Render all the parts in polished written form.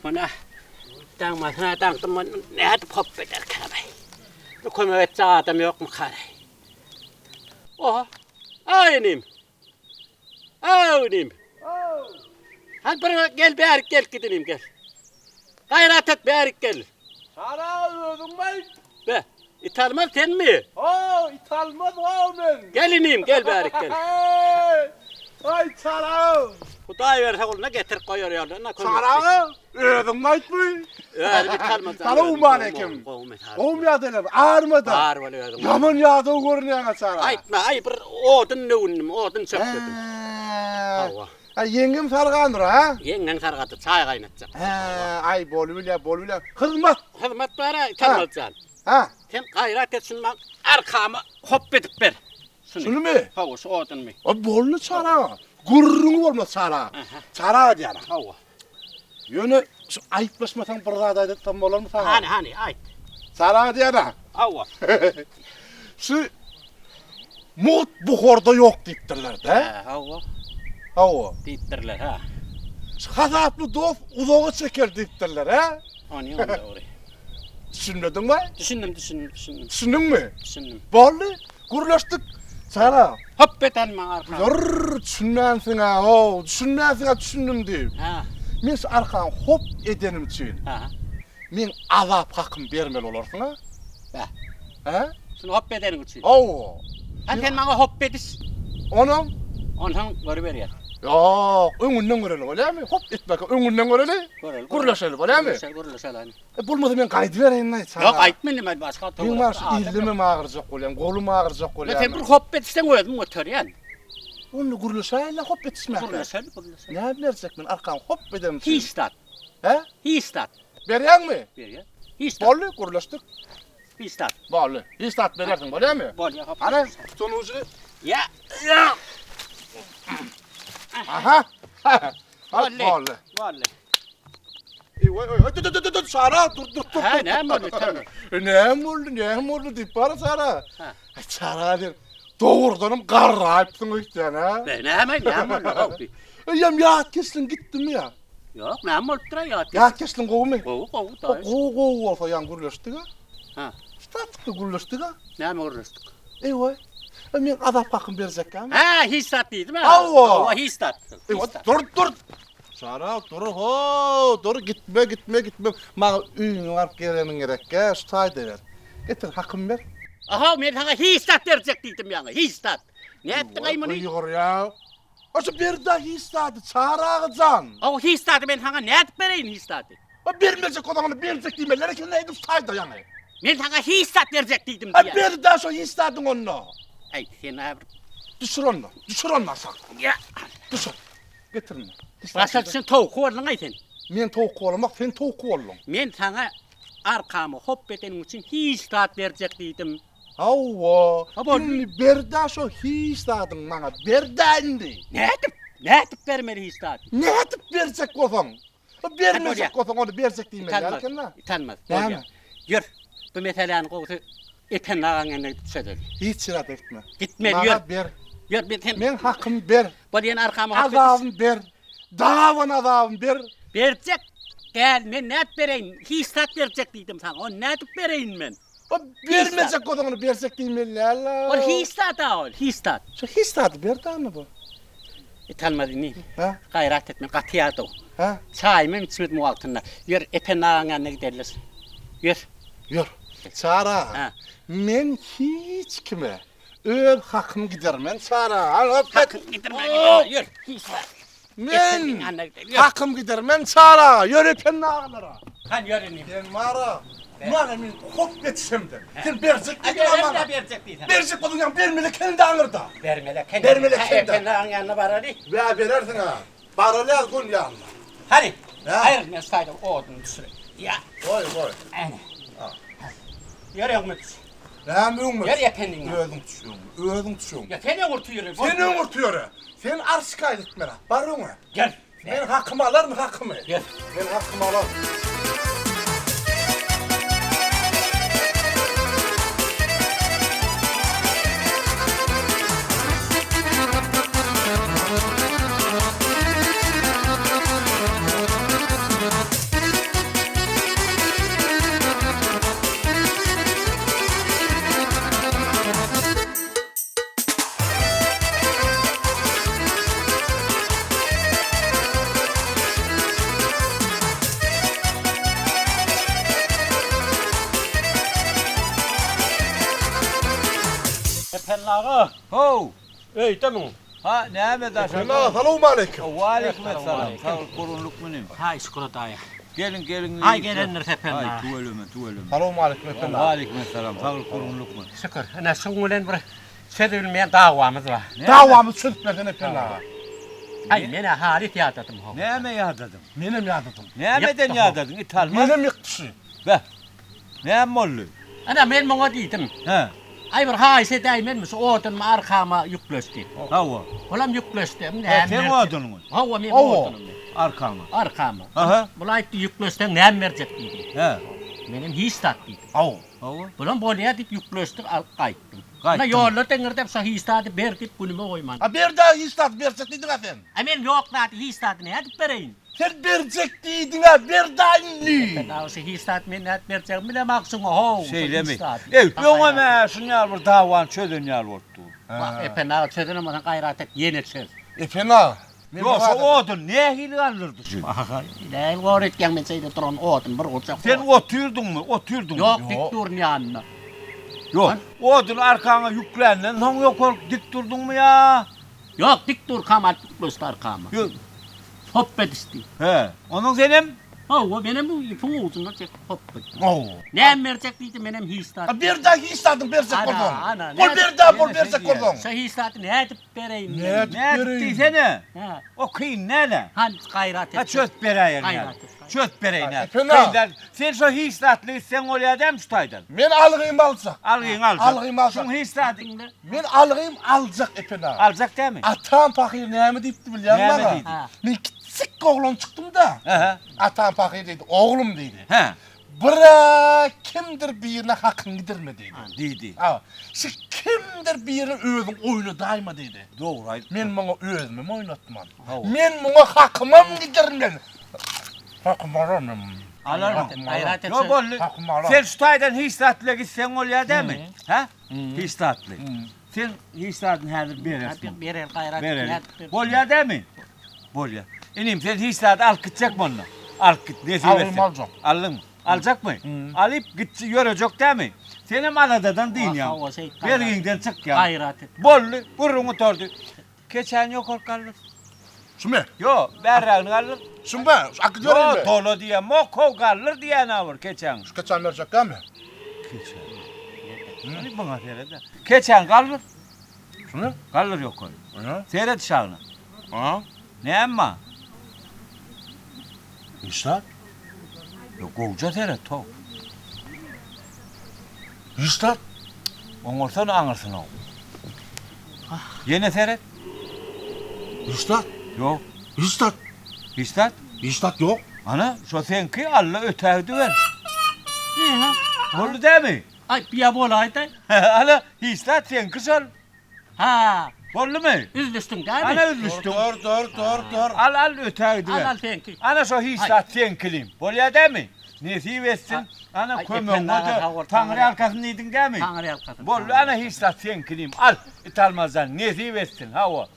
Bana tang masana tang teman ne pop eder karay. Bu komet adam yok mu karay? Oha. Aynim. Aynim. Hadi bana gel bir gel gidelim gel. Gayret et bir gel. Sara öldüm ben. Be. İtalman sen mi? İtalmaz ben. Gelinim gel bir gel. Ay Sara. Kuday verse koluna getir koyuyor ya. Sara öldüm ben mi? Evet İtalman. Sara umanekim. Oğum yadılar ağırmadı. Ağır oluyor. Yaman yağdı görünüyor Sara. Aytma ay bir odun ne unum odun söktüm. Allah. Yengem sargandır ha? Yengen sargatı çay kaynatacak. Ay boluyla. Hizmet. Hizmet bana tanımayacaksın. Ha? Sen gayret etsin bak arkamı hop edip ver. Şunu mu? Hava şu odun mu? O bollu Sara. Gurrun olma Sara. Sara diyana. Hava. Yönü şu ayıplaşmasan bir kadar tam olur mu sana? Hani ay. Sara diyana. Hava. Şu mut buhorda yok deyiptirler de. Hava. Hava. Deyiptirler ha. Şu hasaplı dost uzağa çeker deyiptirler ha. Onu onda oraya. Düşünmedin mi? Düşündüm. Düşündün mü? Düşündüm. Bollu. Gurlaştık. Sara. Hop eden bana arkam. Yor düşünmezsin ha. Düşündüm deyip. Ha. Men şu arkan hop edenim için. Ha. Men azap hakkım vermeli olursun ha. Be. Ha? Şunu hop eden için. Oo. Ha sen bana hop edis. Onam? Ondan görüver ya. Yok, öngünden görelim öyle mi? Hop etmek, öngünden görelim. Gurlaşalım öyle mi? Gurlaşalım. Bulmadı ben kaydı vereyim lan sana. Yok aytmayın ben başka Ben var şu ilimi ağrıyacak olayım, kolum ağrıyacak olayım. Sen bir hop etsen koydun motor yani. Onu gurlaşayla hop etmek. Gurlaşalım. Ne bilecek ben arkan hop edem. Histat. He? Histat. Veriyen mi? Bir ya. Histat. Bollu gurlaştık. Histat. Bollu. Histat verirsin öyle mi? Bol ya hop. Hani sonucu. Ya. Aha. Bollu. Bollu. Bollu. Dur Sara dur. Ha ne mi tamam. Ne oldu deyip bana Sara. Sara der. Doğrudanım qarrayıpsın işte ha. Ben hemen ne oldu? Yam ya kesin gittim ya. Yok ne oldu ya? Ya kesin qovu mu? Qovu da. Qovu olsa yan gurlaştı ha. Ha. Statıklı gurlaştı ha. Ne mi uğraştık? Eyvay. Men azap hakkım verecek ha. Ha histat değil mi? Allah. Histat. Dur. Sara dur gitme. Bana üyün var gelenin gerek ya. Şu tayda ver. Getir hakkım ver. Aha ben sana histat verecektim yani. Histat. Ne ettin aymını? Buyur ya. Aşı bir daha histadı çağırağıcan. O histatı ben sana ne edip vereyim histatı? Bilmeyecek olanı bilecek değil mi? Lakin neydi sayda yani. Ben sana histat verecektim diye. Bir daha şu histadın onu. Ay sen abi. Düşür onu sakın. Ya. Düşür. Getirin. Başka sen tavuk oldun ay sen. Men tavuk olmak sen tavuk oldun. Ben sana arkamı hop edenin için histat verecektim. Havva. Ama- Şimdi bir daha şu histadın bana. Bir daha indi. Ne edip vermeli histat? Ne edip verecek olsan? Vermeyecek olsan onu verecek değil mi? Tanmaz. Ne mi? Gör. Bu meselenin kokusu eten ağın yanına düşecek. Hiç sırat etme. Gitme Bana gör. ver. Gör ben sen. Men hakkımı ver. Bu diyen arkamı hop edis. Azabım ver. Davın ver. Verecek. Gel ben ne edip vereyim? Histat verecektim sana. O ne edip vereyim ben? O vermeyecek olan onu verecek değil mi? Lala. O histat ol. Histat. Şu histadı ver daha mı bu? Tanmadın ne? Ha? Gayret etme. Katiyat ol. Ha? Çayımı içmedim o altında. Yür eten ağın yanına giderler. Yür. Yor. Sara. Ha. Men hiç kime öl hakkımı gidermen Sara. Anlat. Hakkın giderme. Yür. Histat. Men Yanına gider. Yür. hakkım gidermen Sara. Yor epen ağlara. Han yürüneyim. Ben mara. Mara men hop etsem de. Sen verecek değil mi Ben bana? de verecektim. Verecek olun yan vermeli kendi ağırda. Vermele kendi. Vermele kendi. Eten ağın yanına var hadi. Ve verersin ha. Baralıyaz gün yanına. Hadi. Ya. Hayır ben saydım o odun düşüreyim. Ya. Koy. Aynen. Yürüyor mu? Ne mühim mi? Yürü efendin. Ödüm düşüyorum. Ya seni kurtuyor. Seni ömürtüyor. Sen arş kaydık mera. Barın mı? Gel. Ben hakkımı alır mı hakkımı? Gel. Ben hakkımı alırım. Lağa. Ho. Ey tamam. Ha näme daşa? Efendim, selamun aleyküm. Wa aleykum selam. Sağ ol korunluk benim. Hay şükür dayı. Gelin. Hay gelenler tepen. Hay tuvelime. Selamun aleyküm efendim. Wa aleykum selam. Sağ ol korunluk benim. Şükür. Ana şungulen bir çözülmeyen davamız var. Davamı çözmedin efendim. Ay mene halit yatadım. Näme yadadım? Benim yadadım. Nämeden yadadın? İtalman. Benim yıktışı. Be. Näme oldu? Ana men bana dedim. He. Ay bir hayse daymen mis otun arkama yüklöştü. Hava. Olam yüklöştü. Sen odun mu? Hava men Hava. otun. Arkama. Arkama. Aha. Bulay yüklöşten ne verecek dedi. He. Benim histat dedi. Au. Hava. Bulan bolya dip yüklöştük al kayttım. Kayttın. Ana yollar tengirde sa histat ber dip günüme oyman. Ha bir daha istat verecek dedin efendim. Amen yok nat histat ne hadi bereyin. Sen verecek dedin ha bir daha inni. Ben o histat men net verecek bile maksum ho. Şeylemi. Ey, yoma me şunyal bir davan çödün yal vurdu. Epen al çözün ama gayret et yeni çöz. Efendim. Yoksa odun ne hili alırdı şimdi? Ne var etken men seyde tron otun bir olacak. Sen oturdun mu? Oturdun mu? Yok dik durun yanına. Yok. Odun arkana yüklendin. Lan yok dik durdun mu ya? Yok dik dur kamat yüklöştü arkama. Yok. Hoppet isti. He. Onun senin? O benim bu ipin uzun çek hoppet. Au. Ne verecek dedi benim histat. Ha bir daha istadım verecek Ana, kordon. ana, Kol ne- bir daha ne- bol ne verecek diyor? kordon. Sa histat ne edip bereyim. Ne? Ne ettiyse Ha. o kıyın ne? Han gayret et. Ha çöt bereyin ya. Hayrat. Çöt bereyin ya. Efendim? Sen şu hislatlı sen oraya dem tutaydın. Men algıyım alacak. Algın alacak. Algıyım alacak. Şun hislatlı Men algıyım alacak efendim. alacak değil mi? Atam fakir ne mi deyipti biliyor Ne mi musun? deydi? Ha. Men küçük oğlum çıktım da. Aha. Atam fakir dedi, oğlum dedi. He. Bırak kimdir birine hakkın gidirme dedi. Dedi. Ha, şu kimdir birine özün oyunu dayma dedi. Doğru. Men bana özümü oynatmam. Ha. Men bana hakkımam gidirmem. Hakkım aramam. Alır mı? Gayret et. Yok bollu. Hakkım aramam. Sen şutaydan hislatlı gitsen oraya değil mi? Ha? Hislatlı. Sen hislatın her bir resmi. Bir el gayret Verelim. et. Bolya değil mi? Bolya. İnim sen hislat al gidecek mi onunla? Al git ne Alayım, seversin? alacağım. Aldın mı? Alacak mı? Alıp git görecek değil mi? Senin anadadan değil ya. Verginden çık ya. Gayret et. Bollu vurunu tordu. Geçen yok kalır. Şume, Yok berrağını kalır. şume, akı göreyim Yok mi? dolu diye moko kalır diye ne var geçen. Şu kaçan verecek değil mi? Geçen. Ne bana seyredin. Geçen kalır. Şunu? Kalır yok koy. Hı? Seyret şahını. Ha? Ne ama? İşte. Yok kovuca seyret to. İşte. Onursan anırsın o. Yine seyret. İşte. Yok. İşte. Histat. İşte yok. Ana şu senki Allah ötevdi ver. Ne ha? Oldu değil mi? Ay bir bolaydı. Ana histat senki sol. Ha. Oldu mu? Üzülüstün değil mi? Ana üzülüstün. Dur. Al ötevdi Al ver. al fenki. Ana şu histat senkilim. Bolya değil mi? Nesi versin? Ana Ay, kömün efendim, o havur, da Tanrı Tanrı. arkasındaydın değil mi? Tanrı yakasın. Bollu ana histat senkilim. Al italmazdan nesi versin ha o.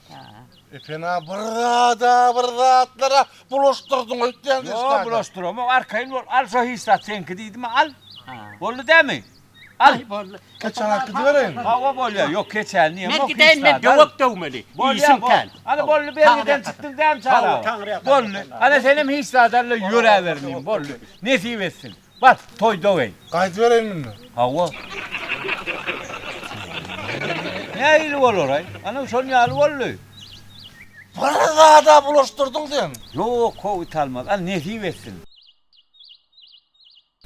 Efena bırratlara buluşturdun ötleyen Yo bulaştırma arkayın ol. Al şu histat senki dedim al. Bollu değil mi? Al. Ay bolla. Kaçan hakkı vereyim. Ha o bolya yok geçen niye? Men Yok gideyim men histat. dövüp dövmeli. Bolya İyisin bol. kan. Hani bollu bir Tanrı yerden yakasın. çıktın değil mi Tanrı sana? yakasın. Bollu. Hani senin histatlarla yüreğe vermeyeyim bollu. Nesi versin? Bak toy dövey. Kayıt vereyim mi? Hava. Ne ilu ol oray? Ana son yalı ollu. Bırrada buluşturdun sen. Yok o italmaz. Ana nesi versin?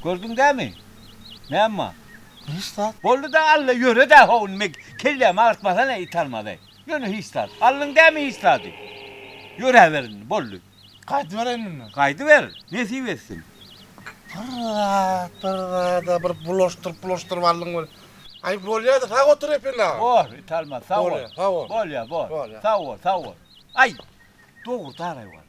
Gördün değil mi? Ne ama? İşte. Bollu da Allah yürü de houn mek kelle martmasa ne italmadı. Yönü histat. Allın değil mi histadı? Yüreğe verin bollu. Kayıt vereyim mi? Kaydı ver. Nesi versin? Bırrada bir buluştur vallın var. Ay bolya da ta otur efena. Bor italmaz. Sağ ol. Bolya, sağ ol. Bolya bor. Bolya. Sağ ol. Ay. Doğru taray var.